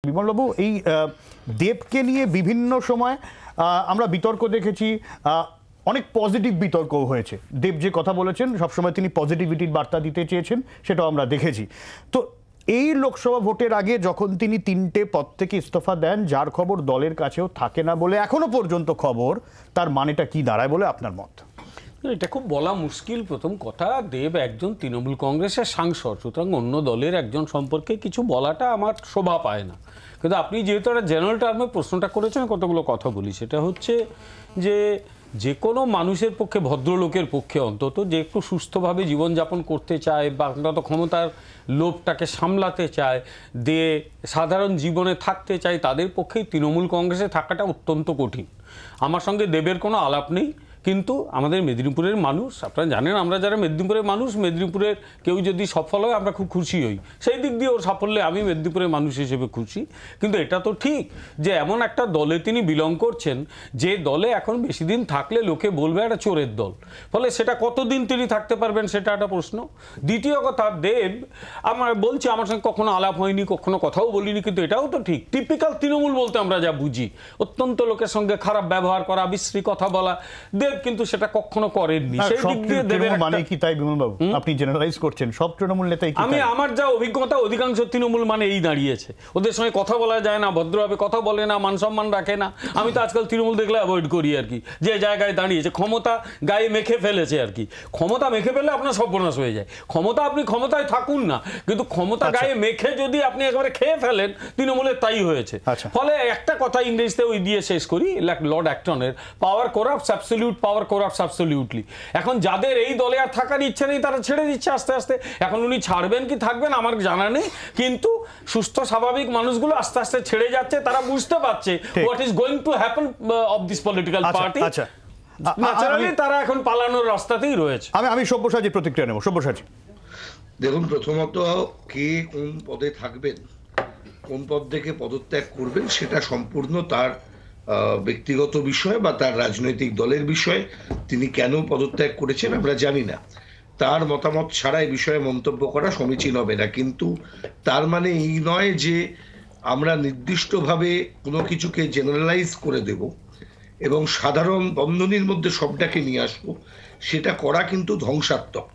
বিমলবাবু, এই দেবকে নিয়ে বিভিন্ন সময় আমরা বিতর্ক দেখেছি, অনেক পজিটিভ বিতর্ক হয়েছে। দেব যে কথা বলেছেন সবসময় তিনি পজিটিভিটির বার্তা দিতে চেয়েছেন, সেটাও আমরা দেখেছি। তো এই লোকসভা ভোটের আগে যখন তিনি 3টে পদ থেকে ইস্তফা দেন, যার খবর দলের কাছেও থাকে না বলে এখনো পর্যন্ত খবর, তার মানেটা কি দাঁড়ায় বলে আপনার মত? এটা খুব বলা মুশকিল। প্রথম কথা, দেব একজন তৃণমূল কংগ্রেসের সাংসদ, সুতরাং অন্য দলের একজন সম্পর্কে কিছু বলাটা আমার শোভা পায় না। কিন্তু আপনি যেহেতু একটা জেনারেল টার্মে প্রশ্নটা করেছেন, কতগুলো কথা বলি। সেটা হচ্ছে যে কোনো মানুষের পক্ষে, ভদ্রলোকের পক্ষে অন্তত, যে একটু সুস্থভাবে জীবনযাপন করতে চায় বা অন্তত ক্ষমতার লোভটাকে সামলাতে চায়, সাধারণ জীবনে থাকতে চায়, তাদের পক্ষেই তৃণমূল কংগ্রেসে থাকাটা অত্যন্ত কঠিন। আমার সঙ্গে দেবের কোনো আলাপ নেই, কিন্তু আমাদের মেদিনীপুরের মানুষ, আপনারা জানেন, আমরা যারা মেদিনীপুরের মানুষ, মেদিনীপুরের কেউ যদি সফল হয় আমরা খুব খুশি হই। সেই দিক দিয়ে ওর সাফল্যে আমি মেদিনীপুরের মানুষ হিসেবে খুশি। কিন্তু এটা তো ঠিক যে এমন একটা দলে তিনি বিলং করছেন, যে দলে এখন বেশি দিন থাকলে লোকে বলবে একটা চোরের দল। ফলে সেটা কতদিন তিনি থাকতে পারবেন সেটা একটা প্রশ্ন। দ্বিতীয় কথা, দেব আমার বলছি, আমার সঙ্গে কখনো আলাপ হয়নি, কখনো কথাও বলিনি, কিন্তু এটাও তো ঠিক, টিপিক্যাল তৃণমূল বলতে আমরা যা বুঝি, অত্যন্ত লোকের সঙ্গে খারাপ ব্যবহার করা, বিশ্রী কথা বলা, দেব কিন্তু সেটা কখনো করেননি। সেই দিক দিয়ে দেবের মানে কি তাই বিমলবাবু আপনি জেনারেলাইজ করছেন সব তৃণমূল নেতাই? আমি আমার যা অভিজ্ঞতা, অধিকাংশ তৃণমূল মানে এই দাঁড়িয়েছে, ওদের সঙ্গে কথা বলা যায় না, ভদ্রভাবে কথা বলে না, মান সম্মান রাখে না। আমি তো আজকাল তৃণমূল দেখলে অ্যাভয়েড করি আর কি। যে জায়গায় দাঁড়িয়েছে, ক্ষমতা গায়ে মেখে ফেলেছে আর কি। ক্ষমতা মেখে ফেললে আপনার সর্বনাশ হয়ে যায়। ক্ষমতা, আপনি ক্ষমতায় থাকুন না, কিন্তু ক্ষমতা গায়ে মেখে যদি আপনি একেবারে খেয়ে ফেলেন, তৃণমূলের তাই হয়েছে। ফলে একটা কথা ইংরেজিতে ওই দিয়ে শেষ করি, লর্ড অ্যাক্টনের, পাওয়ার করাপ্টস অ্যাবসলিউট, পাওয়ার করাপ্টস অ্যাবসলিউটলি। এখন যাদের এই দলে আর থাকার ইচ্ছে নেই, তারা ছেড়ে দিচ্ছে আস্তে আস্তে। এখন উনি ছাড়বেন কি থাকবেন আমার জানা নেই, কিন্তু সুস্থ স্বাভাবিক মানুষগুলো আস্তে আস্তে ছেড়ে যাচ্ছে। তারা বুঝতে পারছে what is going to happen of this political party. Naturally তারা এখন পালানোর রাস্তাতেই রয়েছে। আমি সব্যসাচী প্রতিক্রিয়া নেব। সব্যসাচী, দেখুন, প্রথমত কে কোন পদে থাকবেন, কোন পদ থেকে পদত্যাগ করবেন, সেটা সম্পূর্ণ তার ব্যক্তিগত বিষয় বা তার রাজনৈতিক দলের বিষয়। তিনি কেন পদত্যাগ করেছেন আমরা জানি না, তার মতামত ছাড়া এই বিষয়ে মন্তব্য করা সমীচীন হবে না। কিন্তু তার মানে এই নয় যে আমরা নির্দিষ্টভাবে কোনো কিছুকে জেনারেলাইজ করে দেব এবং সাধারণ বন্ধনীর মধ্যে সবটাকে নিয়ে আসবো, সেটা করা কিন্তু ধ্বংসাত্মক।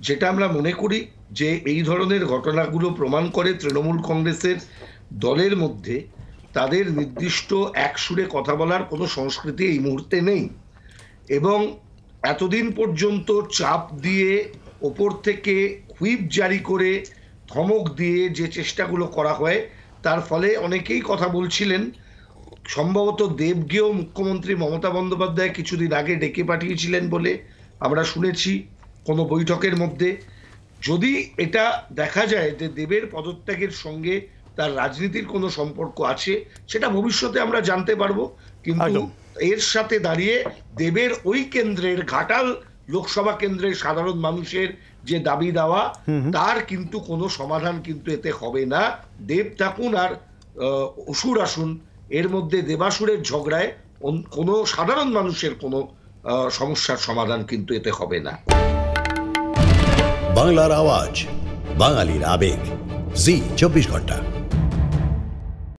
যেটা আমরা মনে করি যে এই ধরনের ঘটনাগুলো প্রমাণ করে তৃণমূল কংগ্রেসের দলের মধ্যে তাদের নির্দিষ্ট এক সুরে কথা বলার কোনো সংস্কৃতি এই মুহূর্তে নেই। এবং এতদিন পর্যন্ত চাপ দিয়ে, ওপর থেকে হুইপ জারি করে, ধমক দিয়ে যে চেষ্টাগুলো করা হয়, তার ফলে অনেকেই কথা বলছিলেন, সম্ভবত দেবকেও মুখ্যমন্ত্রী মমতা বন্দ্যোপাধ্যায় কিছুদিন আগে ডেকে পাঠিয়েছিলেন বলে আমরা শুনেছি কোনো বৈঠকের মধ্যে। যদি এটা দেখা যায় যে দেবের পদত্যাগের সঙ্গে তার রাজনীতির কোনো সম্পর্ক আছে, সেটা ভবিষ্যতে আমরা জানতে পারবো। কিন্তু এর সাথে দাঁড়িয়ে দেবের ওই কেন্দ্রের, ঘাটাল লোকসভা কেন্দ্রের সাধারণ মানুষের যে দাবি দেওয়া, তার কিন্তু কোনো সমাধান কিন্তু এতে হবে না। দেব থাকুন আর অসুর আসুন, এর মধ্যে দেবাসুরের ঝগড়ায় কোনো সাধারণ মানুষের কোনো সমস্যার সমাধান কিন্তু এতে হবে না। বাংলার আওয়াজ, বাঙালির আবেগ, জি 24 ঘন্টা।